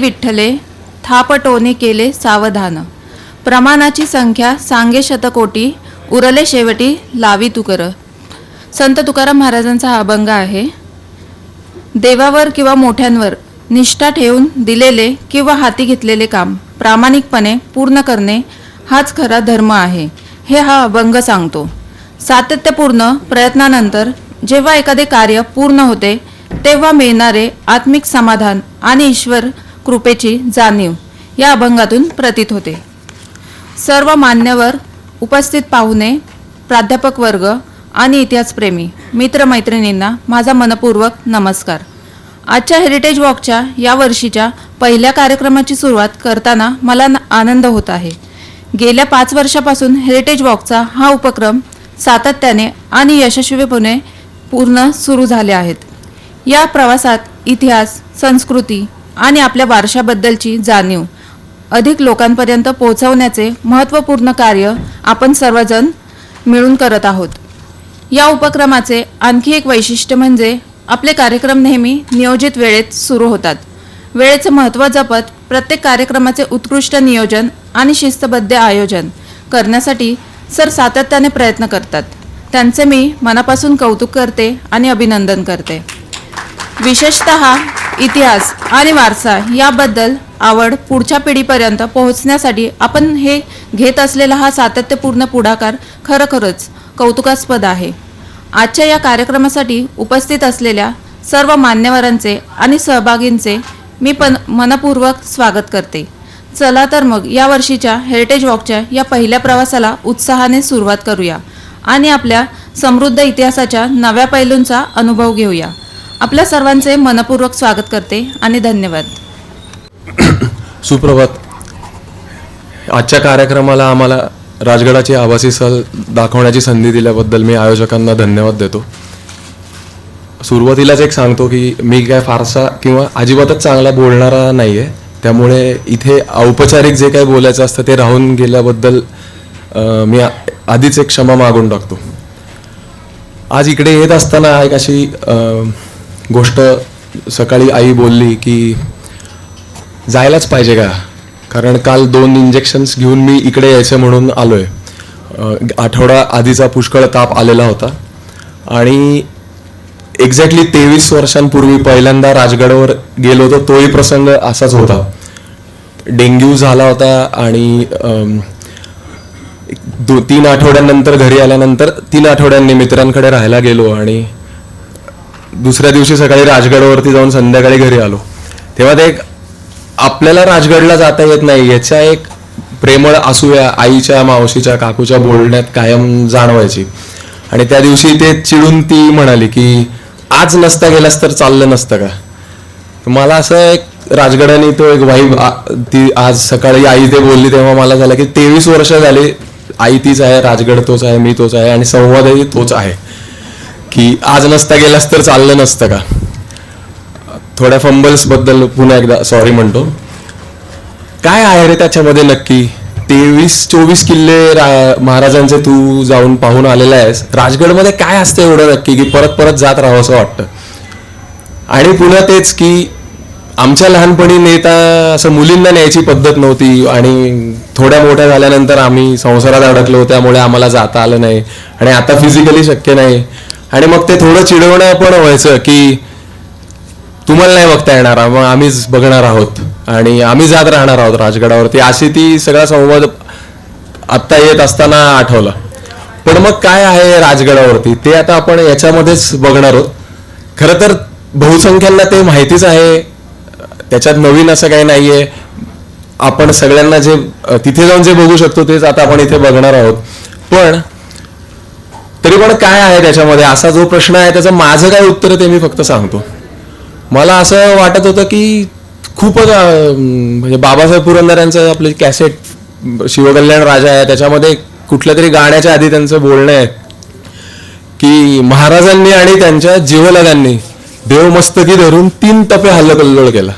विठ्ठले थापटोने केले सावधान, प्रमाणाची संख्या सांगे शतकोटी, उरले शेवटी लावी तुकर. संत तुकाराम महाराजांचा हा अभंग आहे. देवावर किंवा मोठ्यांवर निष्ठा ठेवून दिलेले किंवा हाती घेतलेले काम प्रामाणिकपणे पूर्ण करणे हाच खरा धर्म आहे, हे हा अभंग सांगतो. सातत्यपूर्ण प्रयत्नानंतर जेव्हा एखादे कार्य पूर्ण होते तेव्हा मिळणारे आत्मिक समाधान आणि ईश्वर कृपेची जाणीव या अभंगातून प्रतीत होते. सर्व मान्यवर, उपस्थित पाहुणे, प्राध्यापक वर्ग आणि इतिहासप्रेमी मित्रमैत्रिणींना माझा मनपूर्वक नमस्कार. आजच्या हेरिटेज वॉकच्या या वर्षीच्या पहिल्या कार्यक्रमाची सुरुवात करताना मला आनंद होत आहे. गेल्या 5 वर्षापासून हेरिटेज वॉकचा हा उपक्रम सातत्याने आणि यशस्वीपणे पूर्ण सुरू झाले आहेत. या प्रवासात इतिहास, संस्कृती आणि आपल्या वारशाबद्दलची जाणीव अधिक लोकांपर्यंत पोहोचवण्याचे महत्त्वपूर्ण कार्य आपण सर्वजण मिळून करत आहोत. या उपक्रमाचे आणखी एक वैशिष्ट्य म्हणजे आपले कार्यक्रम नेहमी नियोजित वेळेत सुरू होतात. वेळेचं महत्त्व जपत प्रत्येक कार्यक्रमाचे उत्कृष्ट नियोजन आणि शिस्तबद्ध आयोजन करण्यासाठी सर सातत्याने प्रयत्न करतात. त्यांचे मी मनापासून कौतुक करते आणि अभिनंदन करते. विशेषतः इतिहास आणि वारसा याबद्दल आवड पुढच्या पिढीपर्यंत पोहोचण्यासाठी आपण हे घेत असलेला हा सातत्यपूर्ण पुढाकार खरोखरच कौतुकास्पद आहे. आजच्या या कार्यक्रमासाठी उपस्थित असलेल्या सर्व मान्यवरांचे आणि सहभागींचे मी मनपूर्वक स्वागत करते. चला तर मग या वर्षीच्या हेरिटेज वॉकच्या या पहिल्या प्रवासाला उत्साहाने सुरुवात करूया आणि आपल्या समृद्ध इतिहासाच्या नव्या पैलूंचा अनुभव घेऊया. आपल्या सर्वांचे मनपूर्वक स्वागत करते आणि धन्यवाद. सुप्रभात. आजच्या कार्यक्रमाला आम्हाला राजगडाची आभासी सहल दाखवण्याची संधी दिल्याबद्दल मी आयोजकांना धन्यवाद देतो. सुरुवातीलाच एक सांगतो की मी काय फारसा किंवा अजिबातच चांगला बोलणारा नाही आहे, त्यामुळे इथे औपचारिक जे काही बोलायचं असतं ते राहून गेल्याबद्दल मी आधीच एक क्षमा मागून टाकतो. आज इकडे येत असताना एक अशी गोष्ट सकाळी आई बोलली की जायलाच पाहिजे का, कारण काल 2 इंजेक्शन्स घेऊन मी इकडे यायचं म्हणून आलोय. आठवडा आधीचा पुष्कळ ताप आलेला होता आणि एक्झॅक्टली 23 वर्षांपूर्वी पहिल्यांदा राजगडावर गेलो होतो. तोही प्रसंग असाच होता. डेंग्यू झाला होता आणि 3 आठवड्यांनंतर घरी आल्यानंतर 3 आठवड्यांनी मित्रांकडे राहायला गेलो आणि दुसऱ्या दिवशी सकाळी राजगडावरती जाऊन संध्याकाळी घरी आलो. तेव्हा ते एक आपल्याला राजगडला जाता येत नाही याच्या एक प्रेमळ असूया आईच्या, मावशीच्या, काकूच्या बोलण्यात कायम जाणवायची. आणि त्या दिवशी ते चिडून ती म्हणाली की आज नसता गेलास तर चाललं नसतं का. मला असं एक राजगडाने तो एक वाईब ती आज सकाळी आई ते बोलली तेव्हा मला झालं की 23 वर्ष झाली आई तीच आहे, राजगड तोच आहे, मी तोच आहे आणि संवादही तोच आहे की आज नसता गेलास तर चाललं नसतं का. थोड्या फंबल्स बद्दल पुन्हा एकदा सॉरी म्हणतो. काय आहे रे त्याच्यामध्ये नक्की. 23-24 किल्ले महाराजांचे तू जाऊन पाहून आलेला आहेस. राजगडमध्ये काय असतं एवढं नक्की की परत परत जात राहावं असं वाटतं. आणि पुन्हा तेच की आमच्या लहानपणी नेता असं मुलींना न्यायची पद्धत नव्हती आणि थोड्या मोठ्या झाल्यानंतर आम्ही संसारात अडकलो त्यामुळे आम्हाला जाता आलं नाही आणि आता फिजिकली शक्य नाही. आणि मग ते थोडं चिडवणं पण व्हायचं की तुम्हाला नाही बघता येणार, मग आम्हीच बघणार आहोत आणि आम्ही जात राहणार आहोत राजगडावरती. अशी ती सगळा संवाद आत्ता येत असताना आठवला. पण मग काय आहे राजगडावरती ते आता आपण याच्यामध्येच बघणार आहोत. खरं तर बहुसंख्यांना ते माहितीच आहे, त्याच्यात नवीन असं काही नाहीये. आपण सगळ्यांना जे तिथे जाऊन जे बघू शकतो तेच आता आपण इथे बघणार आहोत. पण तरी पण काय आहे त्याच्यामध्ये असा जो प्रश्न आहे त्याचं माझं काय उत्तर ते मी फक्त सांगतो. मला असं वाटत होतं की खूपच म्हणजे बाबासाहेब पुरंदऱ्यांचं आपले कॅसेट शिवकल्याण राजा आहे त्याच्यामध्ये कुठल्या तरी गाण्याच्या आधी त्यांचं बोलणं आहे की महाराजांनी आणि त्यांच्या जीवलगांनी देवमस्तकी धरून 3 तपे हल्लकल्लोळ केला.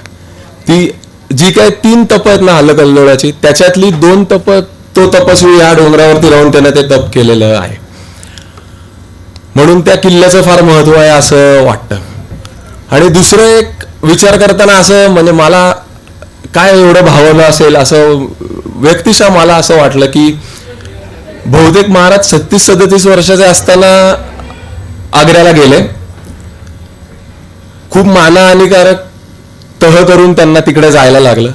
ती जी काय 3 तप आहेत ना हल्लकल्लोळाची त्याच्यातली 2 तप तो तपस्वी या डोंगरावरती राहून त्यानं ते तप केलेलं आहे. म्हणून त्या किल्ल्याचं फार महत्व आहे असं वाटतं. आणि दुसरं एक विचार करताना असं म्हणजे मला काय एवढं भावना असेल असं व्यक्तिशः मला असं वाटलं की बहुतेक महाराज 36-37 वर्षाचे असताना आग्र्याला गेले. खूप मानहानिकारक तह करून त्यांना तिकडे जायला लागलं.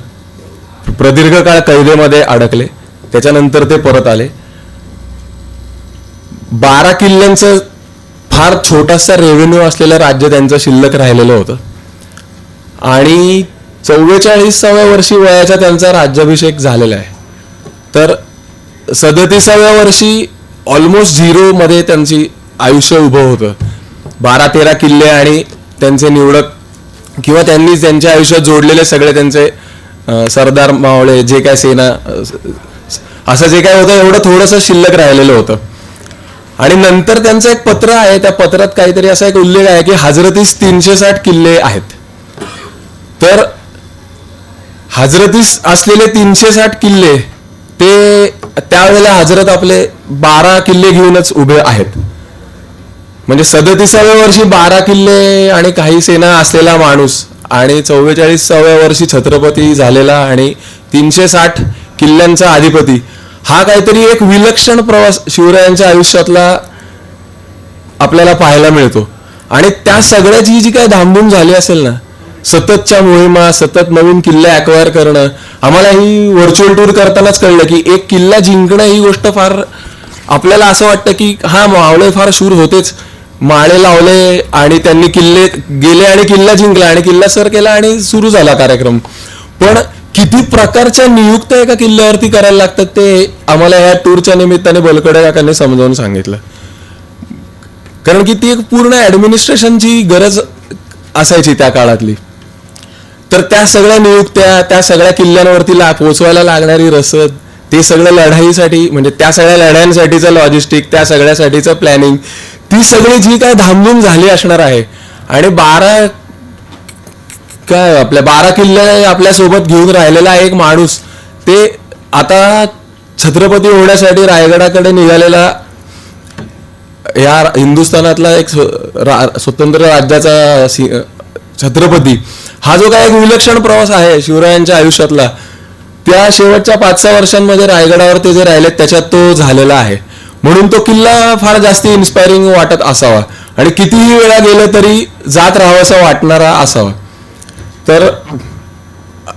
प्रदीर्घ काळ कैदेमध्ये अडकले. त्याच्यानंतर ते परत आले. 12 किल्ल्यांचं फार छोटासा रेव्हेन्यू असलेलं राज्य त्यांचं शिल्लक राहिलेलं होतं आणि 44व्या वर्षी वयाचा त्यांचा राज्याभिषेक झालेला आहे. तर 37व्या वर्षी ऑलमोस्ट झिरोमध्ये त्यांची आयुष्य उभं होतं. 12-13 किल्ले आणि त्यांचे निवडक किंवा त्यांनी त्यांच्या आयुष्यात जोडलेले सगळे त्यांचे सरदार मावळे जे काय सेना असं जे काय होतं एवढं थोडंसं शिल्लक राहिलेलं होतं. आणि नंतर त्यांचं एक पत्र आहे. त्या पत्रात काहीतरी असा एक उल्लेख आहे की हजरतीस 360 किल्ले आहेत. तर हजरतीस असलेले 360 किल्ले ते त्यावेळेला हजरत आपले 12 किल्ले घेऊनच उभे आहेत. म्हणजे 37व्या वर्षी 12 किल्ले आणि काही सेना असलेला माणूस आणि 44व्या वर्षी छत्रपती झालेला आणि 360 किल्ल्यांचा अधिपती, हा काहीतरी एक विलक्षण प्रवास शिवरायांच्या आयुष्यातला आपल्याला पाहायला मिळतो. आणि त्या सगळ्याची जी काय धामधूम झाली असेल ना, सततच्या मोहिमा, सतत नवीन किल्ले अक्वायर करणं, आम्हाला ही व्हर्च्युअल टूर करतानाच कळलं की एक किल्ला जिंकणं ही गोष्ट फार आपल्याला असं वाटतं की हा मावळे फार शूर होतेच, माळे लावले आणि त्यांनी किल्ले गेले आणि किल्ला जिंकला आणि किल्ला सर केला आणि सुरू झाला कार्यक्रम. पण किती प्रकारच्या नियुक्त्या एका किल्ल्यावरती करायला लागतात ते आम्हाला या टूरच्या निमित्ताने बलकवडे काकांनी समजावून सांगितलं. कारण की ती एक पूर्ण ऍडमिनिस्ट्रेशनची गरज असायची त्या काळातली. तर त्या सगळ्या नियुक्त्या, त्या सगळ्या किल्ल्यांवरती पोचवायला लागणारी रसद, ते सगळं लढाईसाठी म्हणजे त्या सगळ्या लढायांसाठीचं लॉजिस्टिक, त्या सगळ्यासाठीचं प्लॅनिंग, ती सगळी जी काय धामधूम झाली असणार आहे. आणि 12 किल्ले आपल्या सोबत घेऊन राहिलेला एक माणूस ते आता छत्रपती होण्यासाठी रायगडाकडे निघालेला या हिंदुस्थानातला एक स्वतंत्र राज्याचा छत्रपती, हा जो काय एक विलक्षण प्रवास आहे शिवरायांच्या आयुष्यातला, त्या शेवटच्या 5-6 वर्षांमध्ये रायगडावर ते जे राहिलेत त्याच्यात तो झालेला आहे. म्हणून तो किल्ला फार जास्ती इन्स्पायरिंग वाटत असावा आणि कितीही वेळा गेलं तरी जात राहावंसं वाटणारा असावा. तर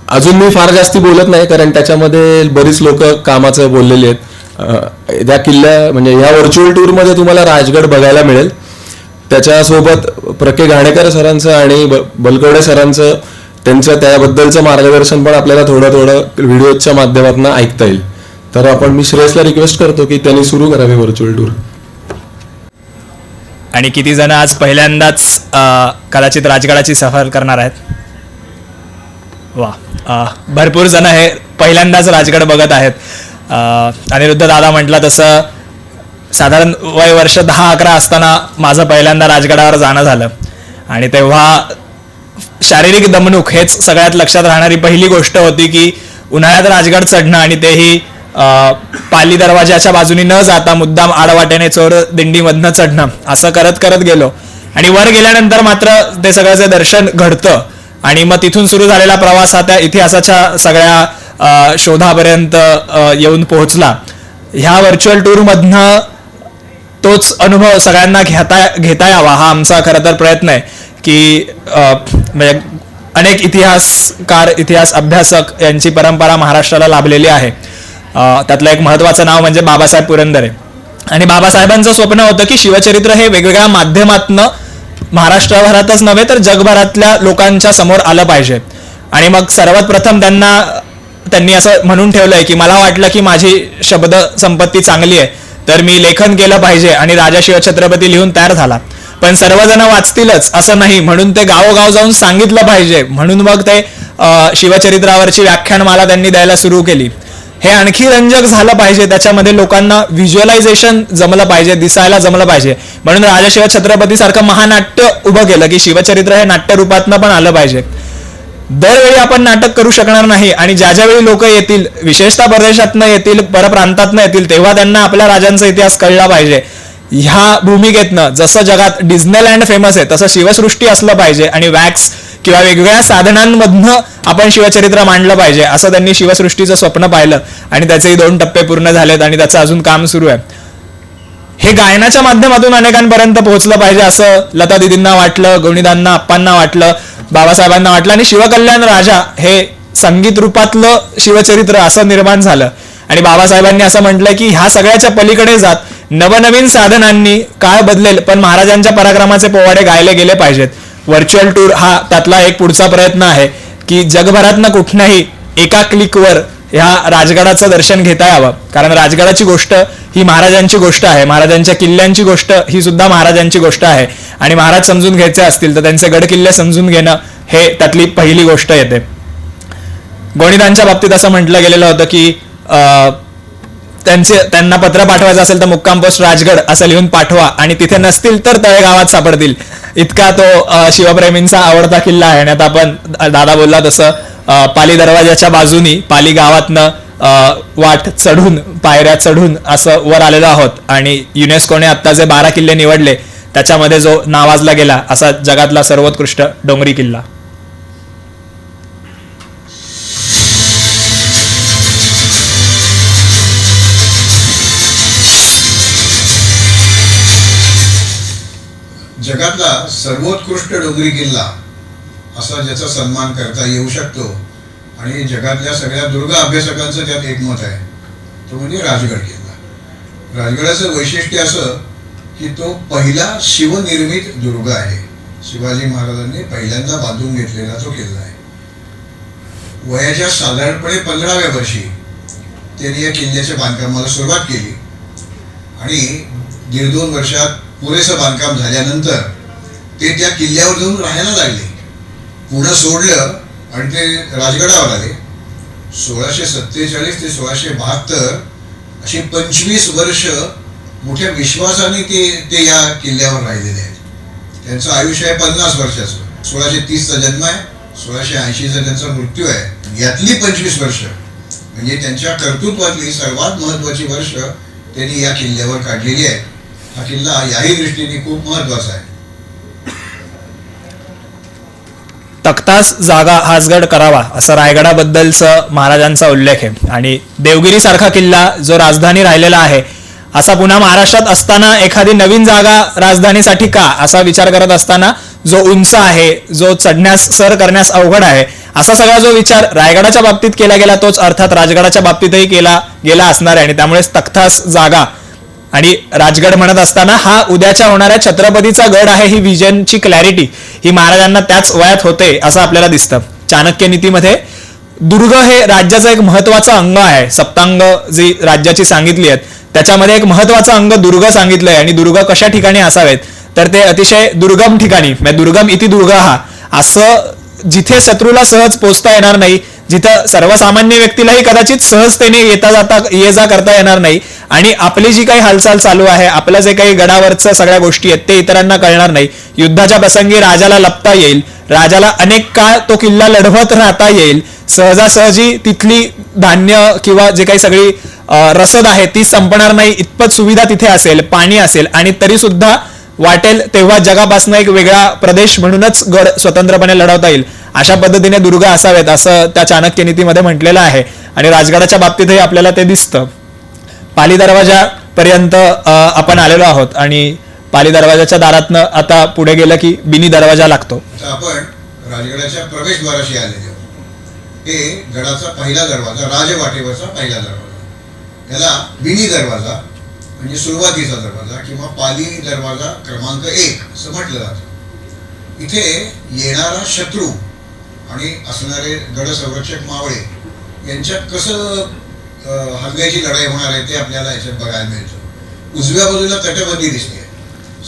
अजून मी फार जास्ती बोलत नाही कारण त्याच्यामध्ये बरीच लोक कामाचं बोललेली आहेत. त्या किल्ल्या म्हणजे या व्हर्च्युअल टूरमध्ये तुम्हाला राजगड बघायला मिळेल. त्याच्यासोबत प्रके घाणेकर सरांचं आणि बलकवडे सरांचं त्यांचं त्याबद्दलचं मार्गदर्शन पण आपल्याला थोडं व्हिडिओच्या माध्यमातून ऐकता येईल. तर आपण मी श्रेयसला रिक्वेस्ट करतो की त्यांनी सुरू करावी व्हर्च्युअल टूर. आणि किती जण आज पहिल्यांदाच कदाचित राजगडाची सफर करणार आहेत? वा, भरपूर जण हे पहिल्यांदाच राजगड बघत आहेत. अनिरुद्ध दादा म्हटलं तसं साधारण वय वर्ष 10-11 असताना माझं पहिल्यांदा राजगडावर जाणं झालं आणि तेव्हा शारीरिक दमणूक हेच सगळ्यात लक्षात राहणारी पहिली गोष्ट होती की उन्हाळ्यात राजगड चढणं आणि तेही पाली दरवाजाच्या बाजूनी न जाता मुद्दाम आडवाट्याने चोर दिंडीमधनं चढणं, असं करत करत गेलो. आणि वर गेल्यानंतर मात्र ते सगळ्याचे दर्शन घडतं आणि मग तिथून सुरू झालेला प्रवास हा त्या इतिहासाच्या सगळ्या शोधापर्यंत येऊन पोहोचला. ह्या व्हर्च्युअल टूरमधनं तोच अनुभव सगळ्यांना घेता यावा हा आमचा खरं तर प्रयत्न आहे की म्हणजे अनेक इतिहासकार, इतिहास अभ्यासक यांची परंपरा महाराष्ट्राला लाभलेली आहे. त्यातलं एक महत्वाचं नाव म्हणजे बाबासाहेब पुरंदरे. आणि बाबासाहेबांचं स्वप्न होतं की शिवचरित्र हे वेगवेगळ्या माध्यमातनं महाराष्ट्रभरातच नव्हे तर जगभरातल्या लोकांच्या समोर आलं पाहिजे. आणि मग सर्वात प्रथम त्यांनी असं म्हणून ठेवलंय की मला वाटलं की माझी शब्द संपत्ती चांगली आहे तर मी लेखन केलं पाहिजे आणि राजा शिवछत्रपती लिहून तयार झाला. पण सर्वजण वाचतीलच असं नाही, म्हणून ते गावोगाव जाऊन सांगितलं पाहिजे. म्हणून मग ते शिवचरित्रावरची व्याख्यानमाला त्यांनी द्यायला सुरू केली. हे आणखी रंजक झालं पाहिजे, त्याच्यामध्ये लोकांना व्हिज्युअलायझेशन जमलं पाहिजे, दिसायला जमलं पाहिजे. म्हणून राजा शिवछत्रपती सारखं महानाट्य उभं केलं की शिवचरित्र हे नाट्य रूपातनं पण आलं पाहिजे. दरवेळी आपण नाटक करू शकणार नाही आणि ज्यावेळी लोक येतील, विशेषतः परदेशातनं येतील, परप्रांतातनं येतील, तेव्हा त्यांना आपल्या राजांचा इतिहास कळला पाहिजे. ह्या भूमिकेतनं जसं जगात डिझनीलँड फेमस आहे तसं शिवसृष्टी असलं पाहिजे आणि वॅक्स किंवा वेगवेगळ्या साधनांमधनं आपण शिवचरित्र मांडलं पाहिजे असं त्यांनी शिवसृष्टीचं स्वप्न पाहिलं आणि त्याचेही 2 टप्पे पूर्ण झालेत आणि त्याचं अजून काम सुरू आहे. हे गायनाच्या माध्यमातून अनेकांपर्यंत पोहोचलं पाहिजे असं लता दिदींना वाटलं, गोनीदांना, आप्पांना वाटलं, बाबासाहेबांना वाटलं आणि शिवकल्याण राजा हे संगीत रूपातलं शिवचरित्र असं निर्माण झालं. आणि बाबासाहेबांनी असं म्हटलं की ह्या सगळ्याच्या पलीकडे जात नवनवीन साधनांनी काळ बदलेल पण महाराजांच्या पराक्रमाचे पोवाडे गायले गेले पाहिजेत. व्हर्च्युअल टूर हा त्यातला एक पुढचा प्रयत्न आहे की जगभरातनं कुठनंही एका क्लिकवर ह्या राजगडाचं दर्शन घेता यावं. कारण राजगडाची गोष्ट ही महाराजांची गोष्ट आहे, महाराजांच्या किल्ल्यांची गोष्ट ही सुद्धा महाराजांची गोष्ट आहे आणि महाराज समजून घ्यायचे असतील तर त्यांचे गड किल्ले समजून घेणं हे त्यातली पहिली गोष्ट येते. गोनीदांच्या बाबतीत असं म्हटलं गेलेलं होतं की त्यांना पत्र पाठवायचं असेल तर मुक्काम पोस्ट राजगड असं लिहून पाठवा आणि तिथे नसतील तर तळेगावात सापडतील. इतका तो शिवप्रेमींचा आवडता किल्ला आहे. आणि आता आपण दादा बोलला तसं पाली दरवाजाच्या बाजूनी पाली गावातनं वाट चढून पायऱ्या चढून असं वर आलेलो आहोत आणि युनेस्कोने आत्ता जे 12 किल्ले निवडले त्याच्यामध्ये जो नावाजला गेला असा जगातला सर्वोत्कृष्ट डोंगरी किल्ला. जगातला सर्वोत्कृष्ट डोंगरी किल्ला असा ज्याचा सन्मान करता येऊ शकतो आणि जगातल्या सगळ्या दुर्ग अभ्यासकांचं त्यात एकमत आहे तो म्हणजे राजगड किल्ला. राजगडाचं वैशिष्ट्य असं की तो पहिला शिवनिर्मित दुर्ग आहे. शिवाजी महाराजांनी पहिल्यांदा बांधून घेतलेला तो किल्ला आहे. वयाच्या साधारणपणे 15व्या वर्षी त्यांनी या किल्ल्याच्या बांधकामाला सुरुवात केली आणि 1.5-2 वर्षात पुरेसं बांधकाम झाल्यानंतर ते त्या किल्ल्यावर जाऊन राहायला लागले. पुणे सोडलं आणि ते राजगडावर आले. 1647 ते 1672 अशी 25 वर्ष मोठ्या विश्वासाने ते या किल्ल्यावर राहिलेले आहेत. त्यांचं आयुष्य आहे 50 वर्षाचं. 1630चा जन्म आहे, 1680चा त्यांचा मृत्यू आहे. यातली 25 वर्ष म्हणजे त्यांच्या कर्तृत्वातली सर्वात महत्वाची वर्ष त्यांनी या किल्ल्यावर काढलेली आहे. हा किल्ला याही दृष्टीने खूप महत्वाचा आहे. तख्तास जागा हासगड करावा असं रायगडाबद्दलचं महाराजांचा उल्लेख आहे. आणि देवगिरी सारखा किल्ला जो राजधानी राहिलेला आहे असा पुन्हा महाराष्ट्रात असताना एखादी नवीन जागा राजधानीसाठी का असा विचार करत असताना जो उंच आहे, जो चढण्यास सर करण्यास अवघड आहे असा सगळा जो विचार रायगडाच्या बाबतीत केला गेला तोच अर्थात राजगडाच्या बाबतीतही केला गेला असणार आहे. आणि त्यामुळेच तख्तास जागा आणि राजगड म्हणत असताना हा उद्याच्या होणाऱ्या छत्रपतीचा गड आहे ही विजनची क्लॅरिटी ही महाराजांना त्याच वयात होते असं आपल्याला दिसतं. चाणक्य नीतीमध्ये दुर्ग हे राज्याचं एक महत्वाचं अंग आहे. सप्तांग जी राज्याची सांगितली आहेत त्याच्यामध्ये एक महत्वाचं अंग दुर्ग सांगितलंय. आणि दुर्ग कशा ठिकाणी असावेत तर ते अतिशय दुर्गम ठिकाणी म्हणजे दुर्गम इति दुर्ग हा असं जिथे शत्रूला सहज पोचता येणार नाही, जिथं सर्वसामान्य व्यक्तीलाही कदाचित सहजतेने येता जाता ये जा करता येणार नाही आणि आपली जी काही हालचाल चालू आहे, आपलं जे काही गडावरचं सगळ्या गोष्टी आहेत ते इतरांना कळणार नाही. युद्धाच्या प्रसंगी राजाला लपता येईल, राजाला अनेक काळ तो किल्ला लढवत राहता येईल, सहजासहजी तिथली धान्य किंवा जे काही सगळी रसद आहे ती संपणार नाही इतपत सुविधा तिथे असेल, पाणी असेल आणि तरी सुद्धा वाटेल तेव्हा जगापासून एक वेगळा प्रदेश म्हणूनच गड स्वतंत्रपणे लढवता येईल अशा पद्धतीने दुर्ग असावेत असं त्या चाणक्य नीतीमध्ये म्हटलेलं आहे. आणि राजगडाच्या बाबतीतही आपल्याला ते दिसतं. पाली दरवाजापर्यंत आपण आलेलो आहोत आणि पाली दरवाजाच्या दारातनं आता पुढे गेलं की बिनी दरवाजा लागतो. आपण राजगडाच्या प्रवेशद्वाराशी आलेले आहोत. हे गडाचा पहिला दरवाजा, राजवाटेवरचा पहिला दरवाजा. याला बिनी दरवाजा म्हणजे सुरुवातीचा दरवाजा किंवा पाली दरवाजा क्रमांक 1 असं म्हटलं जातं. इथे येणारा शत्रू आणि असणारे गडसंरक्षक मावळे यांच्यात कसं हंगाची लढाई होणार आहे ते आपल्याला याच्यात बघायला मिळतं. उजव्या बाजूला तटबंदी दिसते,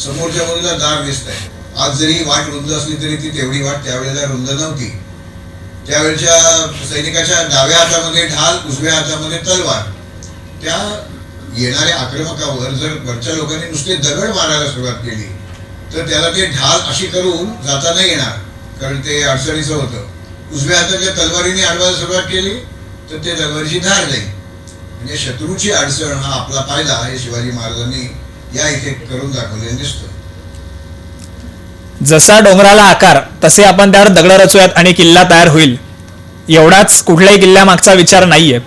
समोरच्या बाजूला दार दिसत आहे. आज जरी वाट रुंद असली तरी ती तेवढी वाट त्यावेळेला रुंद नव्हती. त्यावेळच्या सैनिकाच्या डाव्या हातामध्ये ढाल, उजव्या हातामध्ये तलवार. त्या येणाऱ्या आक्रमकावर जर वरच्या लोकांनी नुसते दगड मारायला सुरुवात केली तर त्याला ते ढाल अशी करून जाता नाही येणार, कारण ते अडचणीचं होतं. उजव्या हाताच्या तलवारीने अडवायला सुरुवात केली तर ते तलवारीची धार जाईल. म्हणजे शत्रूची अडचण हा आपला फायदा हे शिवाजी महाराजांनी या इथे करून दाखवलेलं दिसतं. जसा डोंगराला आकार तसे आपण त्यावर दगड रचूयात आणि किल्ला तयार होईल, एवढाच कुठल्याही किल्ल्यामागचा विचार नाहीये.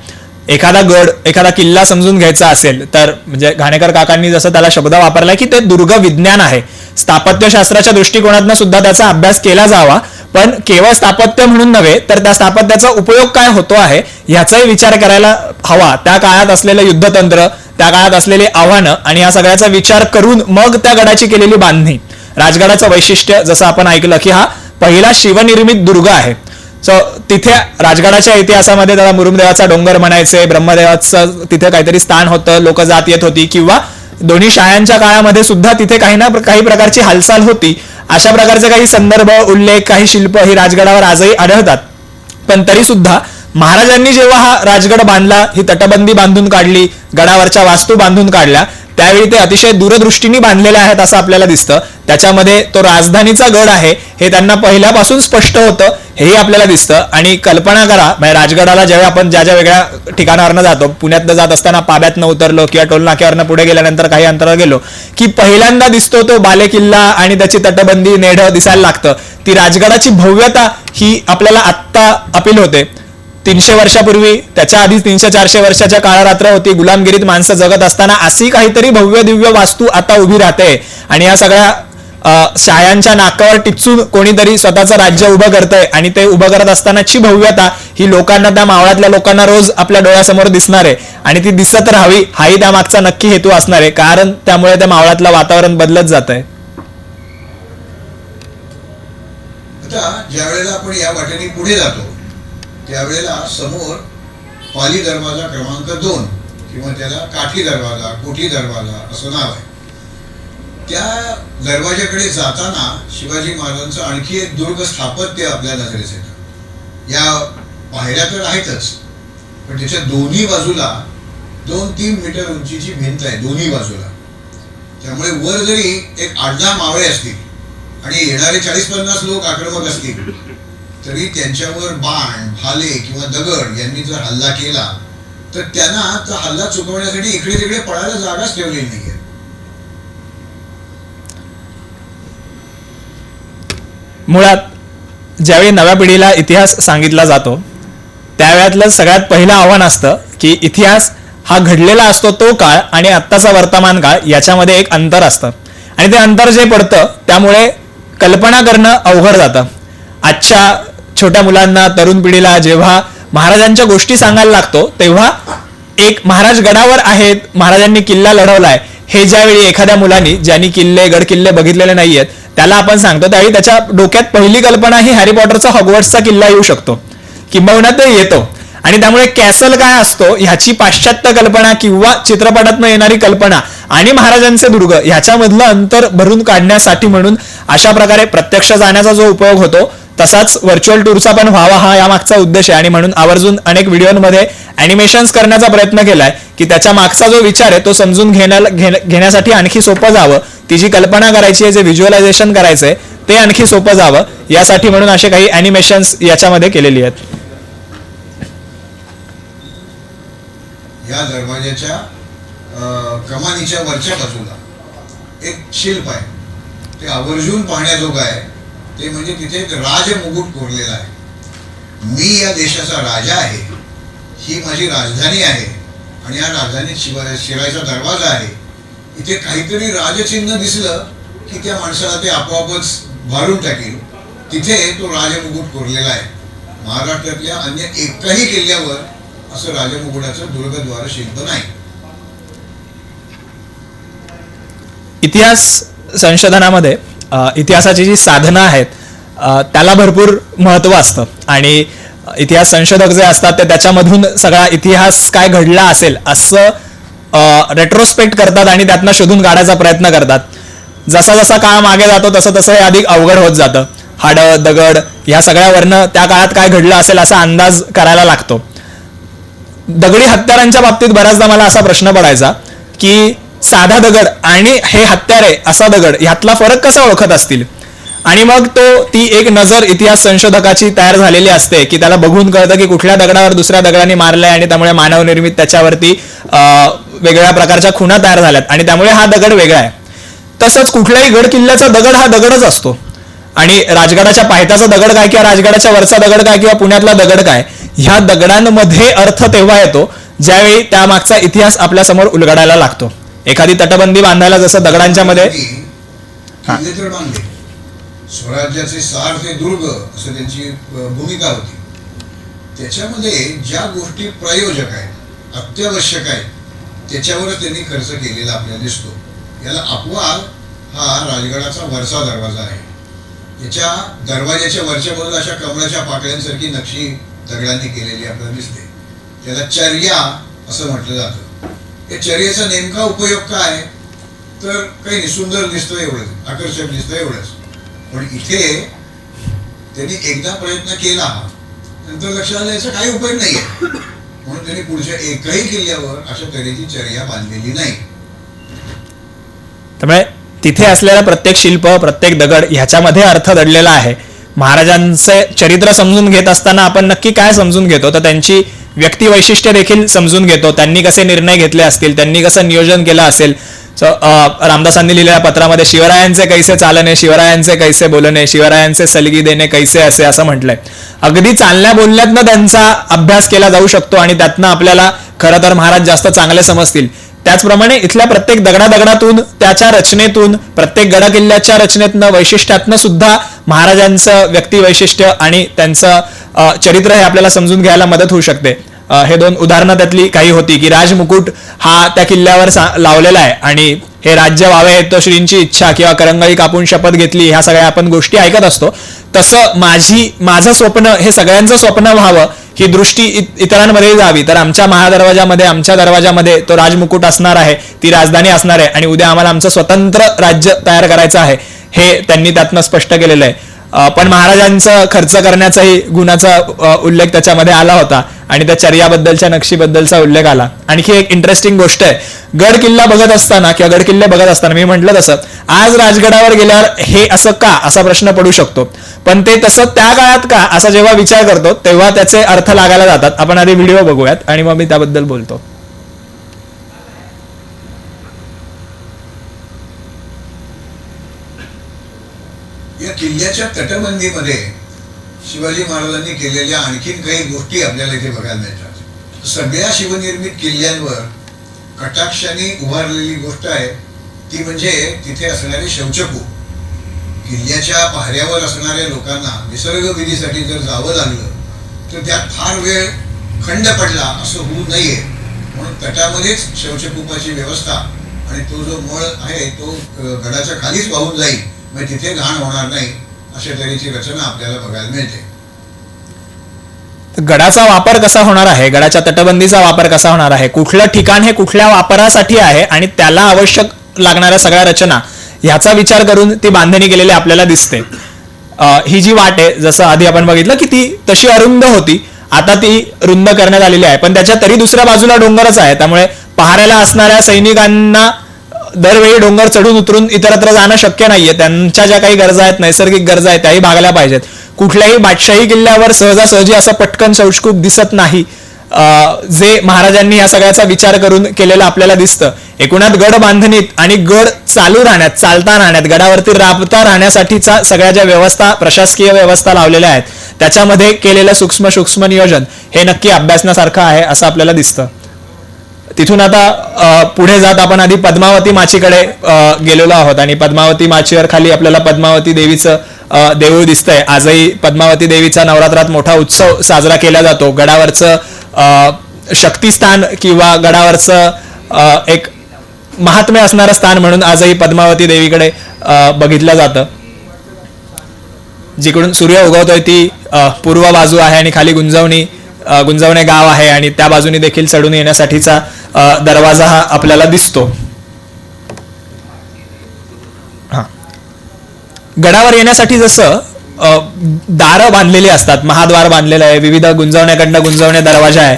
एखादा गड, एखादा किल्ला समजून घ्यायचा असेल तर म्हणजे घाणेकर काकांनी जसं त्याला शब्द वापरलाय की ते दुर्ग विज्ञान आहे. स्थापत्यशास्त्राच्या दृष्टिकोनातून सुद्धा त्याचा अभ्यास केला जावा, पण केवळ स्थापत्य म्हणून नव्हे तर त्या स्थापत्याचा उपयोग काय होतो आहे ह्याचाही विचार करायला हवा. त्या काळात असलेलं युद्धतंत्र, त्या काळात असलेली आव्हानं आणि या सगळ्याचा विचार करून मग त्या गडाची केलेली बांधणी. राजगडाचं वैशिष्ट्य जसं आपण ऐकलं की हा पहिला शिवनिर्मित दुर्ग आहे. सो तिथे राजगडाच्या इतिहासामध्ये त्याला मुरुमदेवाचा डोंगर म्हणायचे, ब्रह्मदेवाचं तिथे काहीतरी स्थान होतं, लोक जात येत होती, किंवा दोन्ही शाळांच्या काळामध्ये सुद्धा तिथे काही प्रकारची हालचाल होती. अशा प्रकारचे काही संदर्भ, उल्लेख, काही शिल्प ही राजगडावर आजही आढळतात. पण तरी सुद्धा महाराजांनी जेव्हा हा राजगड बांधला, ही तटबंदी बांधून काढली, गडावरच्या वास्तू बांधून काढल्या, त्यावेळी ते अतिशय दूरदृष्टीने बांधलेले आहेत असं आपल्याला दिसतं. त्याच्यामध्ये तो राजधानीचा गड आहे हे त्यांना पहिल्यापासून स्पष्ट होतं हेही आपल्याला दिसतं. आणि कल्पना करा, म्हणजे राजगडाला जेव्हा आपण ज्या ज्या वेगळ्या ठिकाणावरनं जातो, पुण्यातनं जात असताना पाब्यातनं उतरलो किंवा टोल नाक्यावरनं पुढे गेल्यानंतर काही अंतरावर गेलो की पहिल्यांदा दिसतो तो बालेकिल्ला आणि त्याची तटबंदी, नेढं दिसायला लागतं. ती राजगडाची भव्यता ही आपल्याला आत्ता अपील होते. 300 वर्षापूर्वी, त्याच्या आधी 300-400 वर्षाच्या काळारात्र होती, गुलामगिरीत माणसं जगत असताना अशी काहीतरी भव्य दिव्य वास्तू आता उभी राहते. आणि या सगळ्या शायांच्या नाकावर टिचून कोणीतरी स्वतःचं राज्य उभं करतंय आणि ते उभं करत असतानाची भव्यता ही लोकांना, त्या मावळातल्या लोकांना रोज आपल्या डोळ्यासमोर दिसणार आहे आणि ती दिसत राहावी हाही त्यामागचा नक्की हेतू असणार आहे, कारण त्यामुळे त्या मावळातलं वातावरण बदलत जात आहे. आता ज्या वेळेला आपण या वाटेने पुढे जातो त्यावेळेला समोर पाली दरवाजा क्रमांक 2 किंवा त्याला काठी दरवाजा, कोठी दरवाजा असं नाव आहे. त्या दरवाजाकडे जाताना शिवाजी महाराजांचं आणखी एक दुर्ग स्थापत्य आपल्या नजरेस येतं. या पायऱ्या तर आहेतच, पण त्याच्या दोन्ही बाजूला 2-3 मीटर उंचीची भिंत आहे दोन्ही बाजूला. त्यामुळे वर जरी एक 8-10 मावळे असतील आणि येणारे 40-50 लोक आक्रमक असतील तरी त्यांच्यावर बाण, भाले किंवा दगड यांनी जर हल्ला केला तर त्यांना तो हल्ला चुकवण्यासाठी इकडे तिकडे पळायला जागाच ठेवलेली नाहीये. मुळात ज्यावेळी नव्या पिढीला इतिहास सांगितला जातो त्यावेळातलं सगळ्यात पहिलं आव्हान असतं की इतिहास हा घडलेला असतो तो काळ आणि आत्ताचा वर्तमान काळ याच्यामध्ये एक अंतर असतं. आणि ते अंतर जे पडतं त्यामुळे कल्पना करणं अवघड जातं. आजच्या छोट्या मुलांना, तरुण पिढीला जेव्हा महाराजांच्या गोष्टी सांगायला लागतो तेव्हा एक महाराज गडावर आहेत, महाराजांनी किल्ला लढवलाय हे ज्यावेळी एखाद्या मुलांनी, ज्यांनी किल्ले, गड किल्ले बघितलेले नाहीयेत, त्याला आपण सांगतो त्यावेळी त्याच्या डोक्यात पहिली कल्पना ही हॅरी पॉटरचा हॉगवर्ट्सचा किल्ला येऊ शकतो, किंबहुना ते येतो. आणि त्यामुळे कॅसल काय असतो ह्याची पाश्चात्य कल्पना किंवा चित्रपटातनं येणारी कल्पना आणि महाराजांचे दुर्ग ह्याच्यामधलं अंतर भरून काढण्यासाठी म्हणून अशा प्रकारे प्रत्यक्ष जाण्याचा जो उपयोग होतो तसाच व्हर्च्युअल टूरचा पण व्हावा हा यामागचा उद्देश आहे. आणि म्हणून आवर्जून अनेक व्हिडिओमध्ये ॲनिमेशन्स करण्याचा प्रयत्न केलाय की त्याच्या मागचा जो विचार आहे तो समजून घेण्यासाठी आणखी सोपं जावं, ती जी कल्पना करायची आहे, जे व्हिज्युअलायझेशन करायचंय ते आणखी सोपं जावं यासाठी म्हणून असे काही ॲनिमेशन्स याच्यामध्ये केलेली आहेत. या दरवाजाच्या कमानीच्या वरच्या बाजूला एक शिल्प आहे, ते आवर्जून पाहण्याजोगं आहे. ते म्हणजे तिथे एक राजमुकुट कोरलेला आहे. मी या देशाचा राजा आहे, ही माझी राजधानी आहे आणि या राजधानीत शिरायचा दरवाजा आहे. इथे काहीतरी राजचिन्ह दिसलं की त्या माणसाला ते आपोआपच भारून टाकेल. तिथे तो राजमुकुट कोरलेला आहे. महाराष्ट्रातल्या अन्य एकाही किल्ल्यावर असं राजमुकुटाचं दुर्गद्वार शिल्प नाही. इतिहास संशोधनामध्ये इतिहासाची जी साधनं आहेत त्याला भरपूर महत्त्व असतं आणि इतिहास संशोधक जे असतात ते त्याच्यामधून सगळा इतिहास काय घडला असेल असं रेट्रोस्पेक्ट करतात आणि त्यातनं शोधून काढायचा प्रयत्न करतात. जसा जसा काळ मागे जातो तसं तसं हे अधिक अवघड होत जातं. हाडं, दगड ह्या सगळ्यावरनं त्या काळात काय घडलं असेल असा अंदाज करायला लागतो. दगडी हत्यारांच्या बाबतीत बऱ्याचदा मला असा प्रश्न पडायचा की साधा दगड आणि हे हत्यारे असा दगड ह्यातला फरक कसा ओळखत असतील. आणि मग ती एक नजर इतिहास संशोधकाची तयार झालेली असते की त्याला बघून कळतं की कुठल्या दगडावर दुसऱ्या दगडाने मारलंय आणि त्यामुळे मानवनिर्मित त्याच्यावरती वेगवेगळ्या प्रकारच्या खुणा तयार झाल्यात आणि त्यामुळे हा दगड वेगळा आहे. तसंच कुठल्याही गड किल्ल्याचा दगड हा दगडच असतो. आणि राजगडाच्या पायथ्याचा दगड काय किंवा राजगडाच्या वरचा दगड काय किंवा पुण्यातला दगड काय, ह्या दगडांमध्ये अर्थ तेव्हा येतो ज्यावेळी त्यामागचा इतिहास आपल्या समोर उलगडायला लागतो. एखादी तटबंदी बांधायला जसं दगडांच्या मध्ये किल्ले तर बांधले, स्वराज्याचे सार ते दुर्ग असं त्यांची भूमिका होती. त्याच्यामध्ये ज्या गोष्टी प्रयोजक आहेत, अत्यावश्यक आहेत, त्याच्यावरच त्यांनी खर्च केलेला आपल्याला दिसतो. याला अपवाद हा राजगडाचा वरचा दरवाजा आहे. याच्या दरवाजाच्या वरच्या बाजूला अशा कमळाच्या पाकळ्यांसारखी नक्षी दगडांनी केलेली आपल्याला दिसते. त्याला चर्या असं म्हटलं जातं. या चर्येचा नेमका उपयोग काय, तर काही नाही, सुंदर दिसतं एवढंच, आकर्षक दिसतं एवढंच. पण इथे त्यांनी एकदा प्रयत्न केला, नंतर लक्षात आलं याचा काही उपयोग नाहीये, म्हणून त्यांनी पुढच्या एकही किल्ल्यावर अशा तऱ्हेची चर्या बांधलेली नाही. त्यामुळे तिथे असलेला प्रत्येक शिल्प, प्रत्येक दगड ह्याच्यामध्ये अर्थ दडलेला आहे. महाराजांचे चरित्र समजून घेत असताना आपण नक्की काय समजून घेतो, तर त्यांची व्यक्ती वैशिष्ट्य देखील समजून घेतो. त्यांनी कसे निर्णय घेतले असतील, त्यांनी कसं नियोजन केलं असेल. रामदासांनी लिहिलेल्या पत्रामध्ये शिवरायांचे कैसे चालणे, शिवरायांचे कैसे बोलणे, शिवरायांचे सलगी देणे कैसे असे असं म्हटलंय. अगदी चालण्या बोलण्यातनं त्यांचा अभ्यास केला जाऊ शकतो आणि त्यातनं आपल्याला खरं तर महाराज जास्त चांगले समजतील. त्याचप्रमाणे इथल्या प्रत्येक दगडातून, त्याच्या रचनेतून, प्रत्येक गडकिल्ल्याच्या रचनेतनं, वैशिष्ट्यातनं सुद्धा महाराजांचं व्यक्ती वैशिष्ट्य आणि त्यांचं चरित्र हे आपल्याला समजून घ्यायला मदत होऊ शकते. हे 2 उदाहरणं त्यातली काही होती की राजमुकुट हा त्या किल्ल्यावर लावलेला आहे आणि हे राज्य व्हावे तो श्रींची इच्छा किंवा करंगळी कापून शपथ घेतली, ह्या सगळ्या आपण गोष्टी ऐकत असतो. तसं माझं स्वप्न हे सगळ्यांचं स्वप्न व्हावं, ही दृष्टी इतरांमध्ये जावी. तर आमच्या महादरवाजामध्ये, आमच्या दरवाजामध्ये तो राजमुकुट असणार आहे, ती राजधानी असणार आहे आणि उद्या आम्हाला आमचं स्वतंत्र राज्य तयार करायचं आहे, हे त्यांनी त्यातनं स्पष्ट केलेलं आहे. पण महाराजांचं खर्च करण्याचाही गुणाचा उल्लेख त्याच्यामध्ये आला होता आणि त्या चर्याबद्दलच्या, नक्षीबद्दलचा उल्लेख आला. आणखी एक इंटरेस्टिंग गोष्ट आहे, गड किल्ला बघत असताना किंवा गड किल्ले बघत असताना मी म्हटलं तसं आज राजगडावर गेल्यावर हे असं का असा प्रश्न पडू शकतो, पण ते तसं त्या काळात का असा जेव्हा विचार करतो तेव्हा त्याचे अर्थ लागायला जातात. आपण आधी व्हिडिओ बघूयात आणि मग मी त्याबद्दल बोलतो. या किल्ल्याच्या तटबंदीमध्ये शिवाजी महाराजांनी केलेल्या आणखीन काही गोष्टी आपल्याला इथे बघायला मिळतात. सगळ्या शिवनिर्मित किल्ल्यांवर कटाक्षाने उभारलेली गोष्ट आहे ती म्हणजे तिथे असणारे शौचकूप. किल्ल्याच्या पायऱ्यावर असणाऱ्या लोकांना निसर्ग विधीसाठी जर जावं लागलं तर त्यात फार वेळ खंड पडला असं होऊ नये म्हणून तटामध्येच शौचकूपाची व्यवस्था आणि तो जो मळ आहे तो गडाच्या खालीच वाहून जाईल, म्हणजे तिथे घाण होणार नाही, अशा तऱ्हेची रचना आपल्याला बघायला मिळते. गडाचा वापर कसा होणार आहे, गडाच्या तटबंदीचा वापर कसा होणार आहे, कुठलं ठिकाण हे कुठल्या वापरासाठी आहे आणि त्याला आवश्यक लागणाऱ्या सगळ्या रचना ह्याचा विचार करून ती बांधणी केलेली आपल्याला दिसते. ही जी वाट आहे, जसं आधी आपण बघितलं की ती तशी अरुंद होती, आता ती रुंद करण्यात आलेली आहे, पण त्याच्या तरी दुसऱ्या बाजूला डोंगरच आहे. त्यामुळे पहाऱ्याला असणाऱ्या सैनिकांना दरवेळी डोंगर चढून उतरून इतरत्र जाणं शक्य नाहीये. त्यांच्या ज्या काही गरजा आहेत, नैसर्गिक गरजा आहेत, त्याही भागल्या पाहिजेत. कुठल्याही बादशाही किल्ल्यावर सहजासहजी असं पटकन शौचकूप दिसत नाही, जे महाराजांनी या सगळ्याचा विचार करून केलेलं आपल्याला दिसतं. एकूणात गड बांधणीत आणि गड चालू राहण्यात, चालता राहण्यात, गडावरती राबता राहण्यासाठीचा सगळ्या ज्या व्यवस्था, प्रशासकीय व्यवस्था लावलेल्या आहेत त्याच्यामध्ये केलेलं सूक्ष्म नियोजन हे नक्की अभ्यासण्यासारखं आहे असं आपल्याला दिसतं. तिथून आता पुढे जात आपण आधी पद्मावती माचीकडे गेलेलो आहोत आणि पद्मावती माचीवर खाली आपल्याला पद्मावती देवीचं देऊळ दिसतंय. आजही पद्मावती देवीचा नवरात्रात मोठा उत्सव साजरा केला जातो. गडावरचं शक्तिस्थान किंवा गडावरचं एक महात्म्य असणारं स्थान म्हणून आजही पद्मावती देवीकडे बघितलं जातं. जिकडून सूर्य उगवतोय ती पूर्व बाजू आहे आणि खाली गुंजवणे गाव आहे आणि त्या बाजूने देखील चढून येण्यासाठीचा दरवाजा हा आपल्याला दिसतो. गडावर येण्यासाठी जसं दारं बांधलेली असतात, महाद्वार बांधलेलं आहे, विविध गुंजवण्याकडनं गुंजवणे दरवाजा आहे,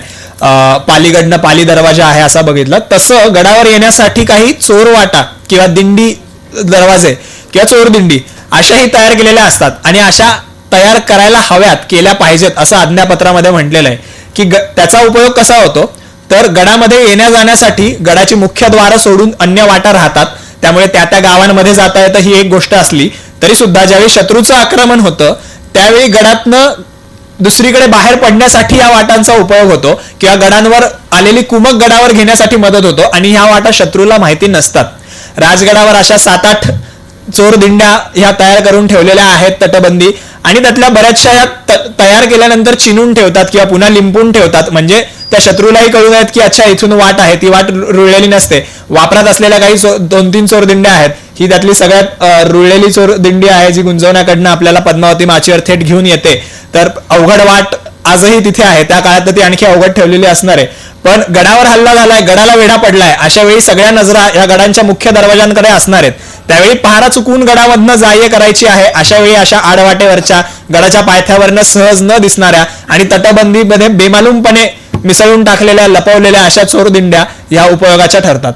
पालीकडनं पाली दरवाजा आहे असा बघितलं, तसं गडावर येण्यासाठी काही चोरवाटा किंवा दिंडी दरवाजे किंवा चोरदिंडी अशाही तयार केलेल्या असतात आणि अशा तयार करायला हव्यात, केल्या पाहिजेत असं आज्ञापत्रामध्ये म्हटलेलं आहे. की त्याचा उपयोग कसा होतो तर गडामध्ये येण्या जाण्यासाठी गडाची मुख्य द्वारं सोडून अन्य वाटा राहतात, त्यामुळे त्या गावांमध्ये जाता येतं ही एक गोष्ट असली तरी सुद्धा ज्यावेळी शत्रूचं आक्रमण होतं त्यावेळी गडातनं दुसरीकडे बाहेर पडण्यासाठी या वाटांचा उपयोग होतो किंवा गडांवर आलेली कुमक गडावर घेण्यासाठी मदत होतो आणि ह्या वाटा शत्रूला माहिती नसतात. राजगडावर अशा 7-8 चोर दिंड्या ह्या तयार करून ठेवलेल्या आहेत तटबंदी, आणि त्यातल्या बऱ्याचशा या तयार केल्यानंतर चिनून ठेवतात किंवा पुन्हा लिंपून ठेवतात, म्हणजे त्या शत्रूलाही कळून आहेत की अच्छा इथून वाट आहे, ती वाट रुळलेली नसते. वापरात असलेल्या काही 2-3 चोर दिंड्या आहेत, ही त्यातली सगळ्यात रुळलेली चोर दिंडी आहे जी गुंजवण्याकडनं आपल्याला पद्मावती माचीवर थेट घेऊन येते. तर अवघड वाट आजही तिथे आहे, त्या काळात ती आणखी अवघड ठेवलेली असणार आहे. पण गडावर हल्ला झालाय, गडाला वेढा पडलाय, अशा वेळी सगळ्या नजरा या गडांच्या मुख्य दरवाजांकडे असणार आहेत. त्यावेळी पहारा चुकून गडामधनं जाय करायची आहे, अशा वेळी अशा आडवाटेवरच्या गडाच्या पायथ्यावरनं सहज न दिसणाऱ्या आणि तटबंदीमध्ये बेमालूमपणे मिसळून टाकलेल्या लपवलेल्या अशा चोरदिंड्या या उपयोगाच्या ठरतात.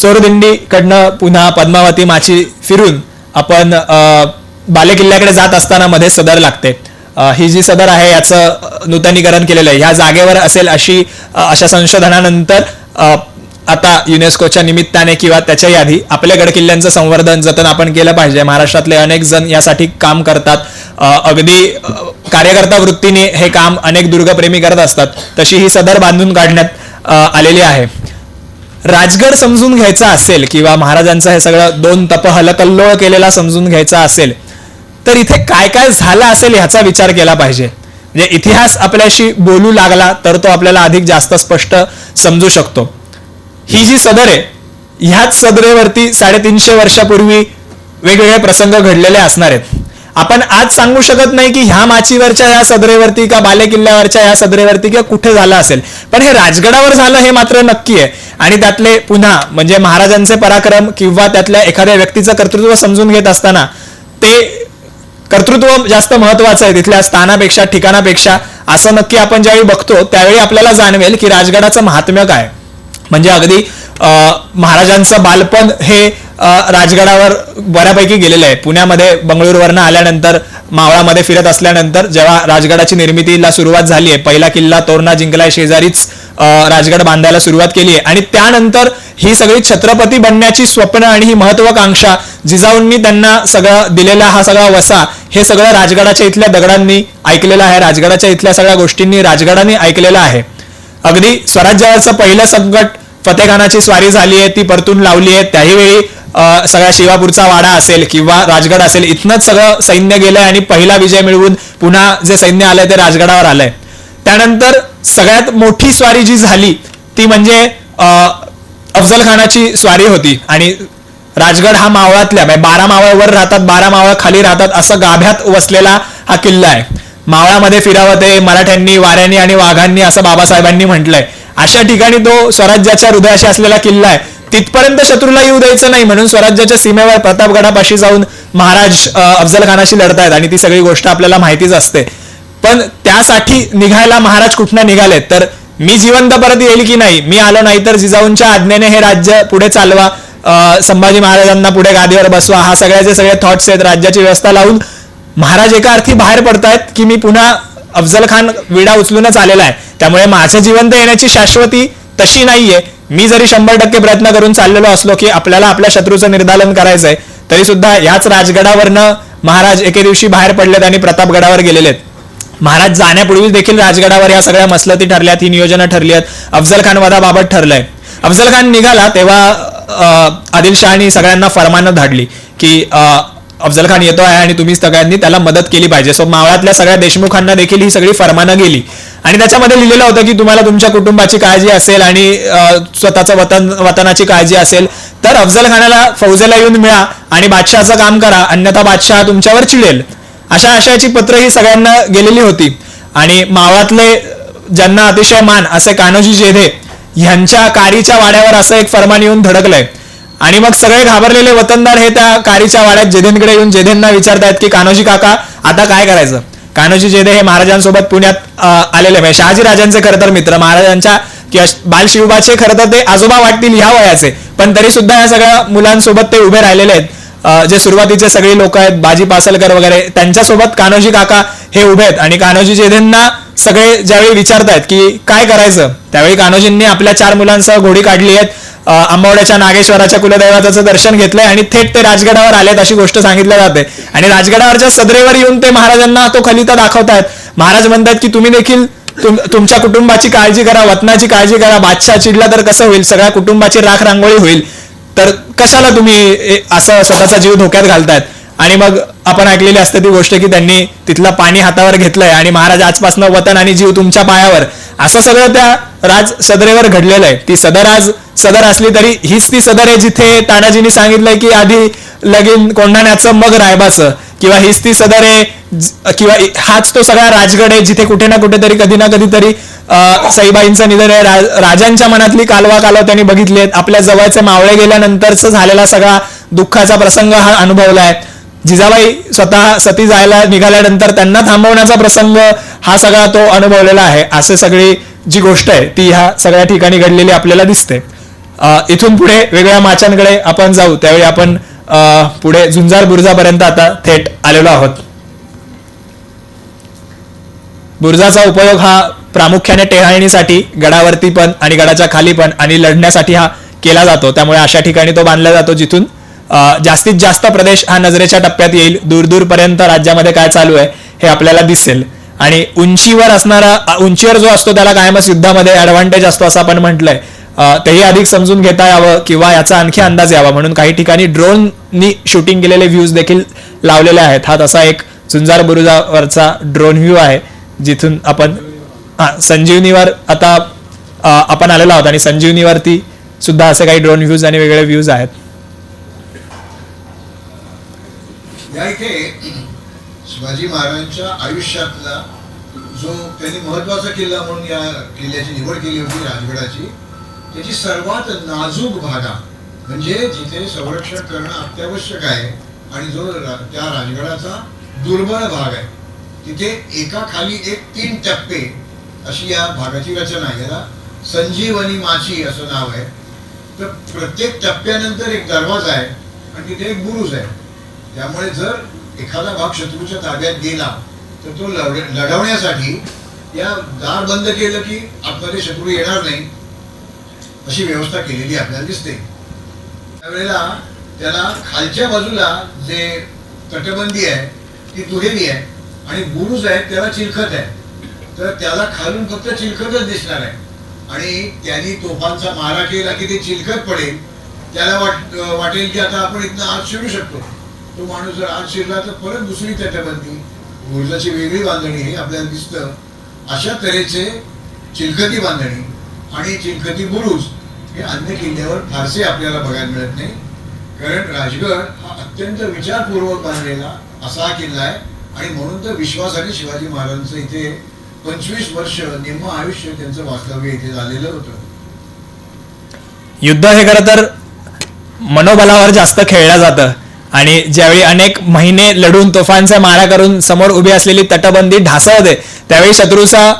चोरदिंडीकडनं पुन्हा पद्मावती माची फिरून आपण बालेकिल्ल्याकडे जात असताना मध्ये सदर लागते. ही जी सदर आहे याचं नूतनीकरण केलेलं आहे, ह्या जागेवर असेल अशा संशोधनानंतर आता युनेस्कोच्या निमित्ताने किंवा त्याच्याही आधी आपल्या गडकिल्ल्यांचं संवर्धन जतन आपण केलं पाहिजे. महाराष्ट्रातले अनेक जण यासाठी काम करतात, अगदी कार्यकर्ता वृत्तीने हे काम अनेक दुर्गप्रेमी करत असतात. तशी ही सदर बांधून काढण्यात आलेली आहे. राजगड समजून घ्यायचा असेल किंवा महाराजांचं हे सगळं 2 तप हलकल्लोळ केलेला समजून घ्यायचा असेल तर इथे काय काय झालं असेल ह्याचा विचार केला पाहिजे. म्हणजे इतिहास आपल्याशी बोलू लागला तर तो आपल्याला अधिक जास्त स्पष्ट समजू शकतो. ही जी सदर आहे ह्याच सदरेवरती 350 वर्षापूर्वी वेगवेगळे प्रसंग घडलेले असणार आहेत. आपण आज सांगू शकत नाही की ह्या माचीवरच्या ह्या सदरेवरती का बालेकिल्ल्यावरच्या ह्या सदरेवरती किंवा कुठे झालं असेल, पण हे राजगडावर झालं हे मात्र नक्की आहे. आणि त्यातले पुन्हा म्हणजे महाराजांचे पराक्रम किंवा त्यातल्या एखाद्या व्यक्तीचं कर्तृत्व समजून घेत असताना ते कर्तृत्व जास्त महत्वाचं आहे तिथल्या स्थानापेक्षा ठिकाणापेक्षा, असं नक्की आपण ज्यावेळी बघतो त्यावेळी आपल्याला जाणवेल की राजगडाचं महात्म्य काय. म्हणजे अगदी महाराजांचं बालपण हे राजगडावर बऱ्यापैकी गेलेलं आहे. पुण्यामध्ये बंगळुरूवरनं आल्यानंतर मावळामध्ये फिरत असल्यानंतर जेव्हा राजगडाची निर्मितीला सुरुवात झाली आहे, पहिला किल्ला तोरणा जिंकलाय, शेजारीच राजगड बांधायला सुरुवात केली आहे आणि त्यानंतर ही सगळी छत्रपती बनण्याची स्वप्न आणि ही महत्वाकांक्षा जिजाऊंनी त्यांना सगळं दिलेला हा सगळा वसा हे सगळं राजगडाच्या इथल्या दगडांनी ऐकलेलं आहे, राजगडाच्या इथल्या सगळ्या गोष्टींनी राजगडाने ऐकलेलं आहे. अगदी स्वराज्यावरचं पहिलं संकट फतेखानाची स्वारी झाली आहे, ती परतून लावली आहे. त्याही वेळी सगळ्या शिवापूरचा वाडा असेल किंवा राजगड असेल, इथनंच सगळं सैन्य गेलंय आणि पहिला विजय मिळवून पुन्हा जे सैन्य आलंय ते राजगडावर आलंय. त्यानंतर सगळ्यात मोठी स्वारी जी झाली ती म्हणजे अफजल खानाची स्वारी होती. आणि राजगड हा मावळातल्या 12 मावळ वर राहतात, 12 मावळ खाली राहतात असं गाभ्यात वसलेला हा किल्ला आहे. मावळामध्ये फिरावं ते मराठ्यांनी, वाऱ्यांनी आणि वाघांनी असं बाबासाहेबांनी म्हटलंय. अशा ठिकाणी तो स्वराज्याच्या हृदयाशी असलेला किल्ला आहे. तिथपर्यंत शत्रूला येऊ द्यायचं नाही म्हणून स्वराज्याच्या सीमेवर प्रतापगडापाशी जाऊन महाराज अफजल खानाशी लढतायत आणि ती सगळी गोष्ट आपल्याला माहितीच असते. पण त्यासाठी निघायला महाराज कुठनं निघालेत तर मी जिवंत परत येईल की नाही, मी आलो नाही तर जिजाऊंच्या आज्ञेने हे राज्य पुढे चालवा, संभाजी महाराजांना पुढे गादीवर बसवा, हा सगळ्याचे सगळे थॉट्स आहेत. राज्याची व्यवस्था लावून महाराज एका अर्थी बाहेर पडतायत की मी पुन्हा अफजल खान विडा उचलूनच आलेला आहे, त्यामुळे माझ्या जिवंत येण्याची शाश्वती तशी नाहीये. मी जरी 100% प्रयत्न करून चाललेलो असलो की आपल्याला आपल्या शत्रूचं निर्दालन करायचंय, तरी सुद्धा याच राजगडावरनं महाराज एके दिवशी बाहेर पडलेत आणि प्रतापगडावर गेलेले आहेत. महाराज जाण्यापूर्वी देखील राजगडावर या सगळ्या मसलती ठरल्यात, ही नियोजनं ठरली आहेत. अफजल खान वधाबाबत ठरलंय. अफजल खान निघाला तेव्हा आदिलशहानी सगळ्यांना फरमानं धाडली की अफजल खान येतो आहे आणि तुम्ही सगळ्यांनी त्याला मदत केली पाहिजे. सो मावळातल्या सगळ्या देशमुखांना देखील ही सगळी फरमानं गेली आणि त्याच्यामध्ये लिहिलेलं होतं की तुम्हाला तुमच्या कुटुंबाची काळजी असेल आणि स्वतःचं वतनाची काळजी असेल तर अफजल खानाला फौजेला येऊन मिळा आणि बादशहाचं काम करा, अन्यथा बादशहा तुमच्यावर चिडेल. अशा आशयाची पत्र ही सगळ्यांना गेलेली होती. आणि मावळातले ज्यांना अतिशय मान असे कान्होजी जेधे ह्यांच्या कारीच्या वाड्यावर असं एक फरमान येऊन धडकलंय आणि मग सगळे घाबरलेले वतनदार हे त्या कारीच्या वाड्यात जेधेंकडे येऊन जेधेंना विचारतायत की कान्होजी काका आता काय करायचं. कान्होजी जेधे हे महाराजांसोबत पुण्यात आलेले, म्हणजे शहाजी राजांचे खरं तर मित्र, महाराजांच्या किंवा बालशिवबाचे खरं तर ते आजोबा वाटतील ह्या वयाचे, पण तरी सुद्धा या सगळ्या मुलांसोबत ते उभे राहिलेले आहेत. जे सुरुवातीचे सगळी लोक आहेत बाजी पासलकर वगैरे, त्यांच्यासोबत कान्होजी काका हे उभे आहेत आणि कान्होजी जेधेंना सगळे ज्यावेळी विचारतायत की काय करायचं, त्यावेळी कान्होजींनी आपल्या 4 मुलांसह घोडी काढली आहेत, आंबवड्याच्या नागेश्वराच्या कुलदैवताचं दर्शन घेतलंय आणि थेट ते राजगडावर आलेत अशी गोष्ट सांगितली जाते. आणि राजगडावरच्या सदरेवर येऊन ते महाराजांना तो खलिता दाखवतायत. महाराज म्हणतात की तुम्ही देखील तुमच्या कुटुंबाची काळजी करा, वतनाची काळजी करा. बादशाह चिडला तर कसं होईल, सगळ्या कुटुंबाची राख रांगोळी होईल, तर कशाला तुम्ही असं स्वतःचा जीव धोक्यात घालतायत. आणि मग आपण ऐकलेली असते ती गोष्ट की त्यांनी तिथला पाणी हातावर घेतलंय आणि महाराज आजपासून वतन आणि जीव तुमच्या पायावर, असं सगळं त्या राज सदरेवर घडलेलं आहे. ती सदर आज सदर असली तरी हीच ती सदर आहे जिथे तानाजींनी सांगितलंय की आधी लगीन कोंढाण्याचं मग रायबाचं, किंवा हीच ती सदर आहे किंवा हाच तो सगळा राजगड आहे जिथे कुठे ना कुठेतरी कधी ना कधीतरी सईबाईंचं निधन आहे. राजांच्या मनातली कालवा त्यांनी बघितली आहेत. आपल्या जवळचे मावळे गेल्यानंतरच झालेला सगळा दुःखाचा प्रसंग हा अनुभवलाय. जिजाबाई स्वतः सती जायला निघाल्यानंतर त्यांना थांबवण्याचा प्रसंग हा सगळा तो अनुभवलेला आहे. असे सगळी जी गोष्ट आहे ती ह्या सगळ्या ठिकाणी घडलेली आपल्याला दिसते. इथून पुढे वेगळ्या माचांकडे आपण जाऊ. त्यावेळी आपण पुढे झुंजार बुरुजापर्यंत आता थेट आलेलो आहोत. बुरुजाचा उपयोग हा प्रामुख्याने टेहाळणीसाठी, गडावरती पण आणि गडाच्या खाली पण आणि लढण्यासाठी हा केला जातो. त्यामुळे अशा ठिकाणी तो बांधला जातो जिथून जास्तीत जास्त प्रदेश हा नजरेच्या टप्प्यात येईल. दूरपर्यंत राज्यामध्ये काय चालू आहे हे आपल्याला दिसेल. आणि उंचीवर जो असतो त्याला कायमच युद्धामध्ये ऍडव्हान्टेज असतो असं आपण म्हटलंय. तेही अधिक समजून घेता यावं किंवा याचा आणखी अंदाज यावा म्हणून काही ठिकाणी ड्रोननी शूटिंग केलेले व्ह्यूज देखील लावलेले आहेत. हा तसा एक झुंजार बुरुजावरचा ड्रोन व्ह्यू आहे जिथून आपण संजीवनीवर आता आपण आलेलो आहोत. आणि संजीवनीवरती सुद्धा असे काही ड्रोन व्ह्यूज आणि वेगळे व्ह्यूज आहेत. या इथे शिवाजी महाराजांच्या आयुष्यातला जो त्यांनी महत्वाचा किल्ला म्हणून या किल्ल्याची निवड केली होती राजगडाची, त्याची सर्वात नाजूक भागा म्हणजे जिथे संरक्षण करणं अत्यावश्यक आहे आणि जो त्या राजगडाचा दुर्बळ भाग आहे तिथे एका खाली एक 3 टप्पे अशी या भागाची रचना आहे. याला संजीवनी माची असं नाव आहे. तर प्रत्येक टप्प्यानंतर एक दरवाजा आहे आणि तिथे एक बुरुज आहे. त्यामुळे जर एखादा भाग शत्रूच्या ताब्यात गेला तर तो लढवण्यासाठी या दार बंद केलं की आतमध्ये शत्रू येणार नाही अशी व्यवस्था केलेली आपल्याला दिसते. त्यावेळेला त्याला खालच्या बाजूला जे तटबंदी आहे ती दुहेरी आहे आणि बुरुज आहे त्याला चिलखत आहे. तर त्याला खालून फक्त चिलखतच दिसणार आहे आणि त्यांनी तोफांचा मारा केला की ते चिलखत पडेल. त्याला वाटेल की आता आपण इथनं आत शिरू शकतो. तो माणूस जर आत शिरला तर परत दुसरी तटबंदी, बुरुजाची वेगळी बांधणी हे आपल्याला दिसतं. अशा तऱ्हेचे चिलखती बांधणी आणि चिलखती बुरुज हे अन्य किल्ल्यावर फारसे आपल्याला बघायला मिळत नाही. कारण राजगड हा अत्यंत विचारपूर्वक बांधलेला असा हा किल्ला आहे आणि म्हणून तर विश्वासाने शिवाजी महाराजांचं इथे 25 वर्ष निम्म आयुष्य त्यांचं वास्तव्य इथे झालेलं होतं. युद्ध हे खरं तर मनोबलावर जास्त खेळलं जातं आणि ज्यावेळी अनेक महिने लढून तोफांचा मारा करून समोर उभी असलेली तटबंदी ढासळते त्यावेळी शत्रूचा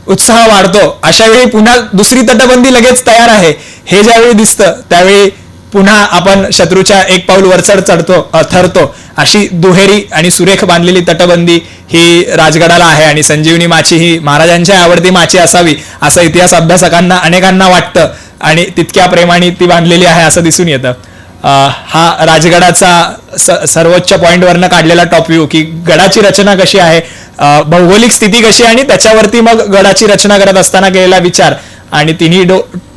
उत्साह वाढतो. अशा वेळी पुन्हा दुसरी तटबंदी लगेच तयार आहे हे ज्यावेळी दिसतं त्यावेळी पुन्हा आपण शत्रूच्या एक पाऊल वरचढ ठरतो. अशी दुहेरी आणि सुरेख बांधलेली तटबंदी ही राजगडाला आहे आणि संजीवनी माची ही महाराजांच्या आवडती माची असावी असं इतिहास अभ्यासकांना अनेकांना वाटतं आणि तितक्या प्रेमाने ती बांधलेली आहे असं दिसून येतं. हा राजगडाचा सर्वोच्च पॉईंटवरनं काढलेला टॉप व्ह्यू की गडाची रचना कशी आहे, भौगोलिक स्थिती कशी आणि त्याच्यावरती मग गडाची रचना करत असताना केलेला विचार आणि तिन्ही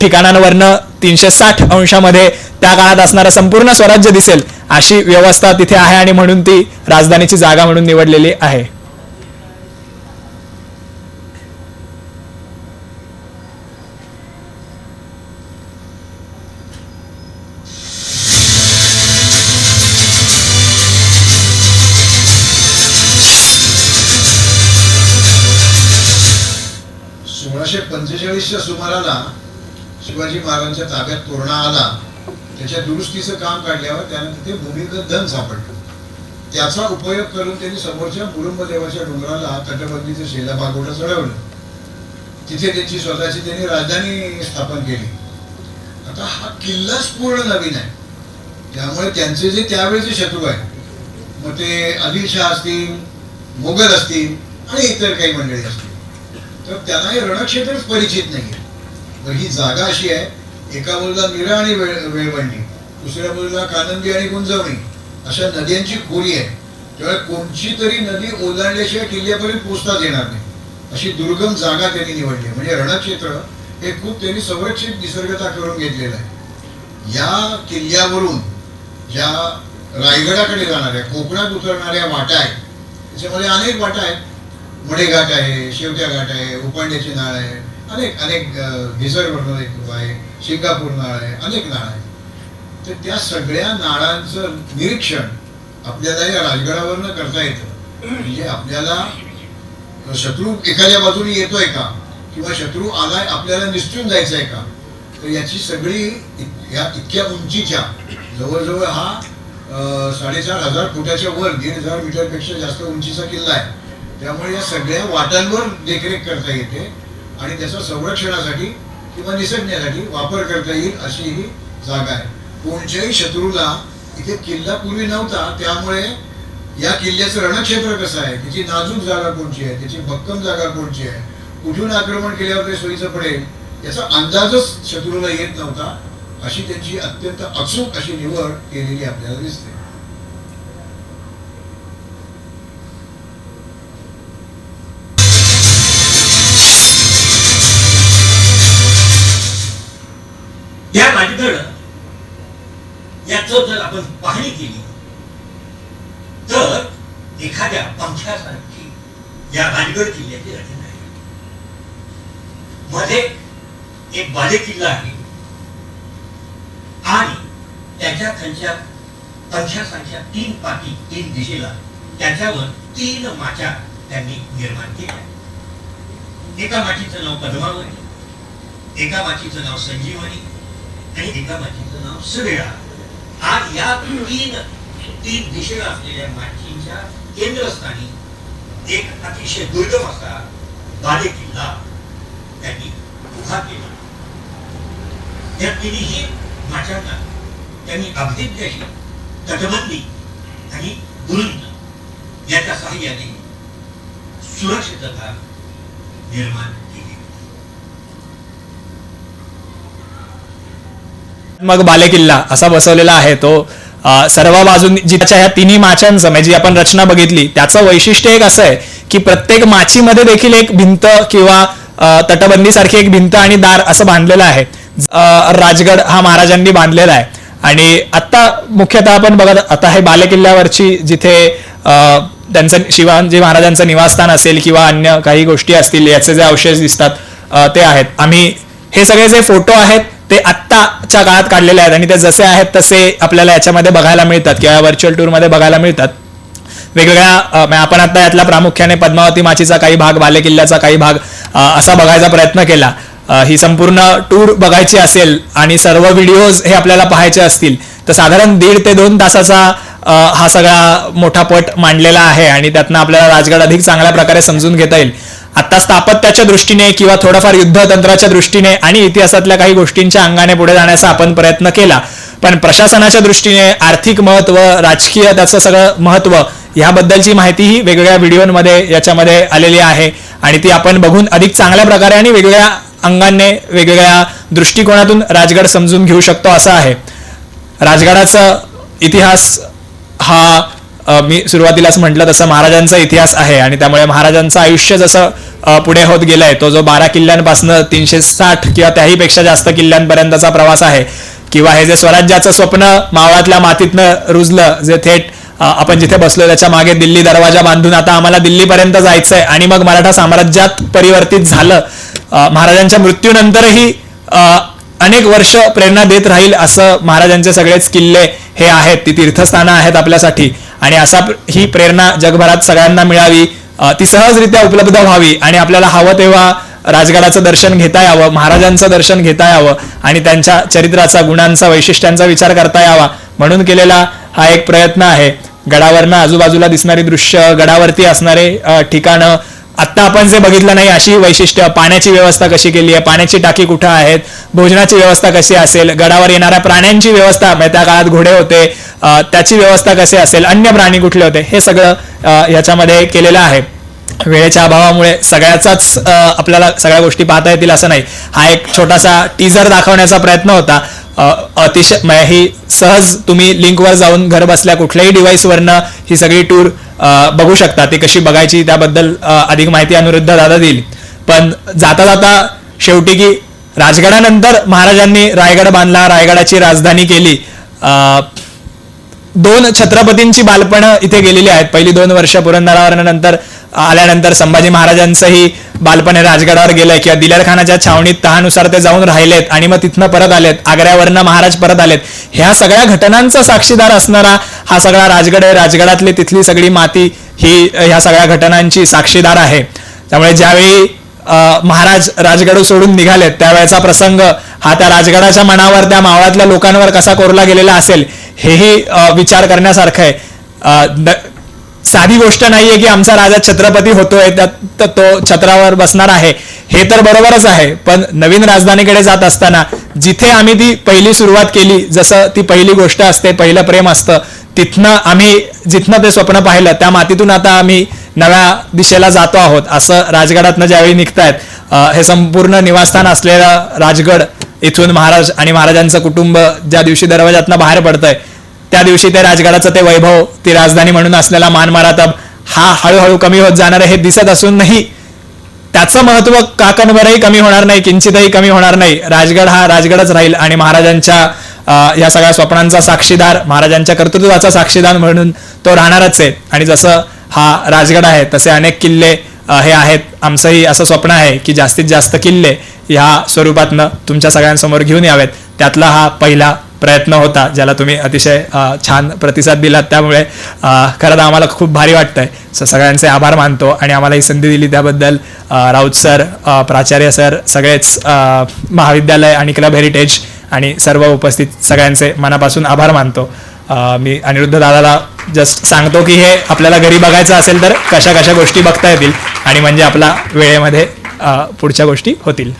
ठिकाणांवरनं 360 अंशामध्ये त्या काळात असणारं संपूर्ण स्वराज्य दिसेल अशी व्यवस्था तिथे आहे आणि म्हणून ती राजधानीची जागा म्हणून निवडलेली आहे. सोळाशे 45च्या सुमाराला शिवाजी महाराजांच्या ताब्यात तोरणा आला. त्याच्या दुरुस्तीचं काम काढल्यावर त्यानं तिथे भूमिगत धन सापडलं. त्याचा उपयोग करून त्यांनी समोरच्या मुरुंबदेवाच्या डोंगराला तटबंदीचं शेला भागोडं चढवलं. तिथे त्यांची स्वतःची त्यांनी राजधानी स्थापन केली. आता हा किल्लाच पूर्ण नवीन आहे त्यामुळे त्यांचे जे त्यावेळेचे शत्रू आहेत मग ते आदिलशाह असतील, मोगल असतील आणि इतर काही मंडळी असतील तर त्यांना हे रणक्षेत्रच परिचित नाहीये. तर ही जागा अशी आहे, एका बाजूला नीरा आणि वेळवंडी, दुसऱ्या बाजूला कानंदी आणि गुंजवणी अशा नद्यांची खोरी आहे. त्यामुळे कोणची तरी नदी ओलांडल्याशिवाय किल्ल्यापर्यंत पोहोचताच येणार नाही अशी दुर्गम जागा त्यांनी निवडली. म्हणजे रणक्षेत्र हे खूप त्यांनी संरक्षित निसर्गता करून घेतलेलं आहे. या किल्ल्यावरून ज्या रायगडाकडे जाणाऱ्या, कोकणात उतरणाऱ्या वाटा आहेत, त्याच्यामध्ये अनेक वाटा आहेत. मडेघाट आहे, शेवट्या घाट आहे, उपांड्याची नाळ आहे, अनेक अनेक भिसरवरून एक आहे, शिंगापूर नाळ आहे, अनेक नाळ आहे. तर त्या सगळ्या नाळांचं निरीक्षण आपल्याला या राजगडावरनं करता येतं. म्हणजे आपल्याला शत्रू एखाद्या बाजूने येतोय का, किंवा शत्रू आलाय आपल्याला निसटून जायचं आहे का, तर याची सगळी या इतक्या उंचीच्या जवळजवळ हा 4,500 फुटाच्या वर 1,500 मीटरपेक्षा जास्त उंचीचा किल्ला आहे. त्यामुळे या सगळ्या वाटांवर देखरेख करता येते आणि त्याच्या संरक्षणासाठी किंवा निसटण्यासाठी वापर करता येईल अशी ही जागा आहे. कोणत्याही शत्रूला इथे किल्ला पूर्वी नव्हता, त्यामुळे या किल्ल्याचं रणक्षेत्र कसं आहे, त्याची नाजूक जागा कोणची आहे, त्याची भक्कम जागा कोणची आहे, कुठून आक्रमण केल्यावर ते सोयीचं पडेल याचा अंदाजच शत्रूला येत नव्हता. अशी त्यांची अत्यंत अचूक अशी निवड केलेली आपल्याला दिसते. या राजगड याचं जर आपण पाहणी केली तर एखाद्या पंख्यासारखी या राजगड किल्ल्याची रचना आहे. मध्ये एक बाले किल्ला आहे आणि त्याच्या खालच्या पंख्यासारख्या 3 पाती 3 दिशेला त्याच्यावर 3 माच्या त्यांनी निर्माण केल्या. एका माचीचं नाव पद्मावती, एका माचीचं नाव संजीवनी आणि एका माचीचं नाव सुरेळा. आज या 3 दिशेला असलेल्या माचींच्या केंद्रस्थानी एक अतिशय दुर्गम असा बाले किल्ला त्यांनी उभा केला. या तिन्ही माचांना त्यांनी अभेद्य अशी तटबंदी आणि बुरुंज याच्या साहाय्याने सुरक्षितता निर्माण केली. मग बालेकिल्ला असा बसवलेला आहे तो सर्व बाजूंनी जिच्या ह्या तिन्ही माचांचं म्हणजे जी आपण रचना बघितली त्याचं वैशिष्ट्य एक असं आहे की प्रत्येक माचीमध्ये देखील एक भिंत किंवा तटबंदीसारखी एक भिंत आणि दार असं बांधलेलं आहे. राजगड हा महाराजांनी बांधलेला आहे. आणि आता मुख्यतः आपण बघत आता हे बालेकिल्ल्यावरची जिथे त्यांचं शिवाजी महाराजांचं निवासस्थान असेल किंवा अन्य काही गोष्टी असतील याचे जे अवशेष दिसतात ते आहेत. आम्ही हे सगळे जे फोटो आहेत ते आत्ताच्या काळात काढलेले आहेत आणि ते जसे आहेत तसे आपल्याला याच्यामध्ये बघायला मिळतात किंवा व्हर्च्युअल टूरमध्ये बघायला मिळतात. वेगवेगळ्या आपण आता यातला प्रामुख्याने पद्मावती माचीचा काही भाग, बालेकिल्ल्याचा काही भाग असा बघायचा प्रयत्न केला. ही संपूर्ण टूर बघायची असेल आणि सर्व व्हिडिओज हे आपल्याला पाहायचे असतील तर साधारण 1.5 ते 2 तासाचा हा सगळा मोठा पट मांडलेला आहे आणि त्यातनं आपल्याला राजगड अधिक चांगल्या प्रकारे समजून घेता येईल. आता स्थापत्याच्या दृष्टीने किंवा थोडंफार युद्धतंत्राच्या दृष्टीने आणि इतिहासातल्या काही गोष्टींच्या अंगाने पुढे जाण्याचा आपण प्रयत्न केला. पण प्रशासनाच्या दृष्टीने आर्थिक महत्व, राजकीय त्याचं सगळं महत्व याबद्दलची माहिती ही वेगवेगळ्या व्हिडिओमध्ये याच्यामध्ये आलेली आहे आणि ती आपण बघून अधिक चांगल्या प्रकारे आणि वेगवेगळ्या अंगाने वेगवेगळ्या दृष्टिकोनातून राजगड समजून घेऊ शकतो असं आहे. राजगडाचा इतिहास हा मी सुरुवातीलाच म्हटलं तसं महाराजांचा इतिहास आहे आणि त्यामुळे महाराजांचं आयुष्य जसं पुढे होत गेलंय तो जो 12 किल्ल्यांपासून 360 किंवा त्याहीपेक्षा जास्त किल्ल्यांपर्यंतचा प्रवास आहे किंवा हे जे स्वराज्याचं स्वप्न मावळातल्या मातीतनं रुजलं, जे थेट आपण जिथे बसलो त्याच्या मागे दिल्ली दरवाजा बांधून आता आम्हाला दिल्लीपर्यंत जायचंय आणि मग मराठा साम्राज्यात परिवर्तित झालं. महाराजांच्या मृत्यूनंतरही अनेक वर्ष प्रेरणा देत राहील असं महाराजांचे सगळेच किल्ले हे आहेत, ती तीर्थस्थानं आहेत आपल्यासाठी आणि असा ही प्रेरणा जगभरात सगळ्यांना मिळावी, ती सहजरित्या उपलब्ध व्हावी आणि आपल्याला हवं तेव्हा राजगडाचं दर्शन घेता यावं, महाराजांचं दर्शन घेता यावं आणि त्यांच्या चरित्राचा, गुणांचा, वैशिष्ट्यांचा विचार करता यावा म्हणून केलेला हा एक प्रयत्न आहे. गडावरनं आजूबाजूला दिसणारी दृश्य, गडावरती असणारे ठिकाणं, आत्ता आपण जे बघितलं नाही अशी वैशिष्ट्य, पाण्याची व्यवस्था कशी केली आहे, पाण्याची टाकी कुठं आहेत, भोजनाची व्यवस्था कशी असेल, गडावर येणाऱ्या प्राण्यांची व्यवस्था, त्या काळात घोडे होते त्याची व्यवस्था कशी असेल, अन्य प्राणी कुठले होते, हे सगळं ह्याच्यामध्ये केलेलं आहे. वेळेच्या अभावामुळे सगळ्याचाच आपल्याला सगळ्या गोष्टी पाहता येतील असं नाही. हा एक छोटासा टीजर दाखवण्याचा प्रयत्न होता. अतिशय ही सहज तुम्ही लिंकवर जाऊन घर बसल्या कुठल्याही डिव्हाइसवरनं ही सगळी टूर बघू शकता. ती कशी बघायची त्याबद्दल अधिक माहिती अनिरुद्ध दादा देईल. पण जाता जाता शेवटी की राजगडानंतर महाराजांनी रायगड बांधला, रायगडाची राजधानी केली. 2 छत्रपतींची बालपणं इथे गेलेली आहेत. पहिली 2 वर्ष पुरंदरावरनंतर आल्यानंतर संभाजी महाराजांचंही बालपण हे राजगडावर गेलंय किंवा दिलेर खानाच्या छावणीत तहानुसार ते जाऊन राहिलेत आणि मग तिथनं परत आलेत. आग्र्यावरनं महाराज परत आलेत. ह्या सगळ्या घटनांचा साक्षीदार असणारा हा सगळा राजगड आहे. राजगडातली तिथली सगळी माती ही ह्या सगळ्या घटनांची साक्षीदार आहे. त्यामुळे ज्यावेळी महाराज राजगड सोडून निघालेत त्यावेळेचा प्रसंग हा त्या राजगडाच्या मनावर, त्या मावळातल्या लोकांवर कसा कोरला गेलेला असेल हेही विचार करण्यासारखं आहे. साधी गोष्ट नाहीये की आमचा राजा छत्रपती होतोय, त्यात तो छत्रावर बसणार आहे, हे तर बरोबरच आहे. पण नवीन राजधानीकडे जात असताना जिथे आम्ही ती पहिली सुरुवात केली, जसं ती पहिली गोष्ट असते, पहिलं प्रेम असतं, जिथनं ते स्वप्न पाहिलं त्या मातीतून आता आम्ही नव्या दिशेला जातो आहोत. असं राजगडातनं ज्यावेळी निघतायत हे संपूर्ण निवासस्थान असलेलं राजगड, इथून महाराज आणि महाराजांचं कुटुंब ज्या दिवशी दरवाजातनं बाहेर पडतंय त्या दिवशी ते राजगडाचं ते वैभव, ती राजधानी म्हणून असलेला मानमरातब हा हळूहळू कमी होत जाणार आहे हे दिसत असूनही त्याचं महत्व काकणभरही कमी होणार नाही, किंचितही कमी होणार नाही. राजगड हा राजगडच राहील आणि महाराजांच्या या सगळ्या स्वप्नांचा साक्षीदार, महाराजांच्या कर्तृत्वाचा साक्षीदार म्हणून तो राहणारच आहे. आणि जसं हा राजगड आहे तसे अनेक किल्ले हे आहेत. आमचंही असं स्वप्न आहे की जास्तीत जास्त किल्ले ह्या स्वरूपातनं तुमच्या सगळ्यांसमोर घेऊन यावेत. त्यातला हा पहिला प्रयत्न होता ज्याला तुम्ही अतिशय छान प्रतिसाद दिलात. त्यामुळे खरं तर आम्हाला खूप भारी वाटतंय. सगळ्यांचे आभार मानतो आणि आम्हाला ही संधी दिली त्याबद्दल राऊत सर, प्राचार्य सर, सगळेच महाविद्यालय आणि क्लब हेरिटेज आणि सर्व उपस्थित सगळ्यांचे मनापासून आभार मानतो. मी अनिरुद्ध दादाला जस्ट सांगतो की हे आपल्याला घरी बघायचं असेल तर कशा कशा गोष्टी बघता येतील आणि म्हणजे आपला वेळेमध्ये पुढच्या गोष्टी होतील.